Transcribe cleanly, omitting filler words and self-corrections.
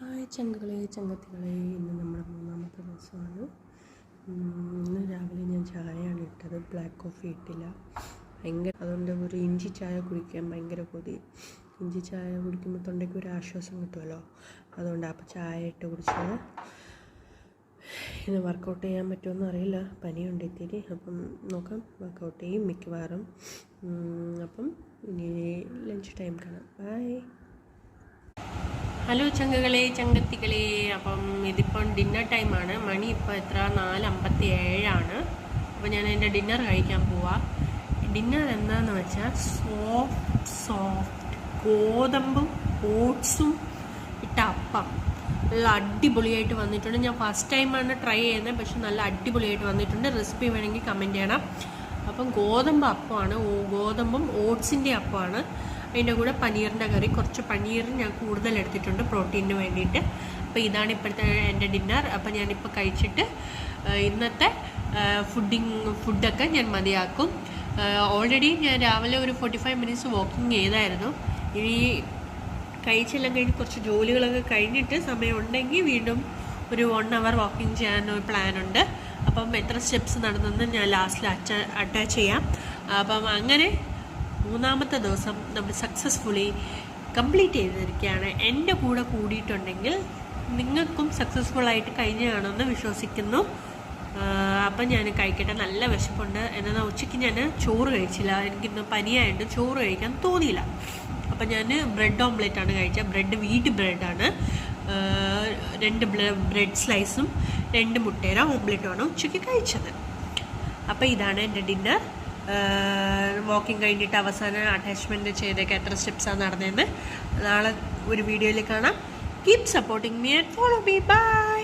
Hi ചങ്കുകളെ ചങ്കത്തികളെ, ഇന്ന് നമ്മുടെ മൂന്നാമത്തെ ദിവസമാണ്. ഇന്ന് രാവിലെ ഞാൻ ചായയാണ് ഇട്ടത്, ബ്ലാക്ക് കോഫി ഇട്ടില്ല. അതുകൊണ്ട് ഒരു ഇഞ്ചി ചായ കുടിക്കാൻ ഭയങ്കര കൊതി. ഇഞ്ചി ചായ കുടിക്കുമ്പോൾ തൊണ്ടയ്ക്ക് ഒരു ആശ്വാസം കിട്ടുമല്ലോ, അതുകൊണ്ട് അപ്പോൾ ചായ ഇട്ട് കുടിച്ചത്. ഇന്ന് വർക്കൗട്ട് ചെയ്യാൻ പറ്റുമെന്ന് അറിയില്ല, പനിയുണ്ട് ഇത്തിരി. അപ്പം നോക്കാം, വർക്കൗട്ട് ചെയ്യും മിക്കവാറും. അപ്പം ഇനി ലഞ്ച് ടൈം കാണാം. ബൈ. ഹലോ ചങ്കുകളെ ചങ്കത്തികളെ, അപ്പം ഇതിപ്പം ഡിന്നർ ടൈമാണ്. മണി ഇപ്പോൾ എത്ര 4:57. അപ്പോൾ ഞാൻ എൻ്റെ ഡിന്നർ കഴിക്കാൻ പോവാം. ഡിന്നർ എന്താണെന്ന് വെച്ചാൽ സോഫ്റ്റ് ഗോതമ്പും ഓട്സും ഇട്ട അപ്പം. നല്ല അടിപൊളിയായിട്ട് വന്നിട്ടുണ്ട്. ഞാൻ ഫസ്റ്റ് ടൈമാണ് ട്രൈ ചെയ്യുന്നത്, പക്ഷെ നല്ല അടിപൊളിയായിട്ട് വന്നിട്ടുണ്ട്. റെസിപ്പി വേണമെങ്കിൽ കമൻറ്റ് ചെയ്യണം. അപ്പം ഗോതമ്പ് അപ്പമാണ്, ഗോതമ്പും ഓട്സിൻ്റെ അപ്പമാണ്. അതിൻ്റെ കൂടെ പനീറിൻ്റെ കറി, കുറച്ച് പനീർ ഞാൻ കൂടുതൽ എടുത്തിട്ടുണ്ട് പ്രോട്ടീനിന് വേണ്ടിയിട്ട്. അപ്പോൾ ഇതാണ് ഇപ്പോഴത്തെ എൻ്റെ ഡിന്നർ. അപ്പോൾ ഞാനിപ്പോൾ കഴിച്ചിട്ട് ഇന്നത്തെ ഫുഡൊക്കെ ഞാൻ മതിയാക്കും. ഓൾറെഡി ഞാൻ രാവിലെ ഒരു 45 മിനിറ്റ്സ് വാക്കിംഗ് ചെയ്തായിരുന്നു. ഇനി കഴിച്ചെല്ലാം കഴിഞ്ഞ് കുറച്ച് ജോലികളൊക്കെ കഴിഞ്ഞിട്ട് സമയമുണ്ടെങ്കിൽ വീണ്ടും ഒരു 1 hour വാക്കിംഗ് ചെയ്യാൻ ഒരു പ്ലാനുണ്ട്. അപ്പം എത്ര സ്റ്റെപ്സ് നടന്നെന്ന് ഞാൻ ലാസ്റ്റിൽ അറ്റാച്ച് ചെയ്യാം. അപ്പം അങ്ങനെ മൂന്നാമത്തെ ദിവസം നമ്മൾ സക്സസ്ഫുള്ളി കംപ്ലീറ്റ് ചെയ്തിരിക്കുകയാണ്. എൻ്റെ കൂടെ കൂടിയിട്ടുണ്ടെങ്കിൽ നിങ്ങൾക്കും സക്സസ്ഫുള്ളായിട്ട് കഴിഞ്ഞാണെന്ന് വിശ്വസിക്കുന്നു. അപ്പം ഞാൻ കഴിക്കട്ടെ, നല്ല വിശപ്പുണ്ട്. എന്നാൽ ഉച്ചയ്ക്ക് ഞാൻ ചോറ് കഴിച്ചില്ല, എനിക്കിന്ന് പനിയായിട്ട് ചോറ് കഴിക്കാൻ തോന്നിയില്ല. അപ്പം ഞാൻ ബ്രെഡ് ഓംലെറ്റാണ് കഴിച്ചത്. ബ്രെഡ് വീറ്റ് ബ്രെഡാണ്. 2 ബ്രെഡ് സ്ലൈസും 2 മുട്ടയുടെ ഓംലെറ്റുമാണ് ഉച്ചയ്ക്ക് കഴിച്ചത്. അപ്പോൾ ഇതാണ് എൻ്റെ ഡിന്നർ. വാക്കിംഗ് കഴിഞ്ഞിട്ട് അവസാനം അറ്റാച്ച്മെൻറ്റ് ചെയ്തേക്ക് എത്ര സ്റ്റെപ്സാണ് നടന്നതെന്ന് നാളെ ഒരു വീഡിയോയിൽ കാണാം. Keep supporting me and follow me. By.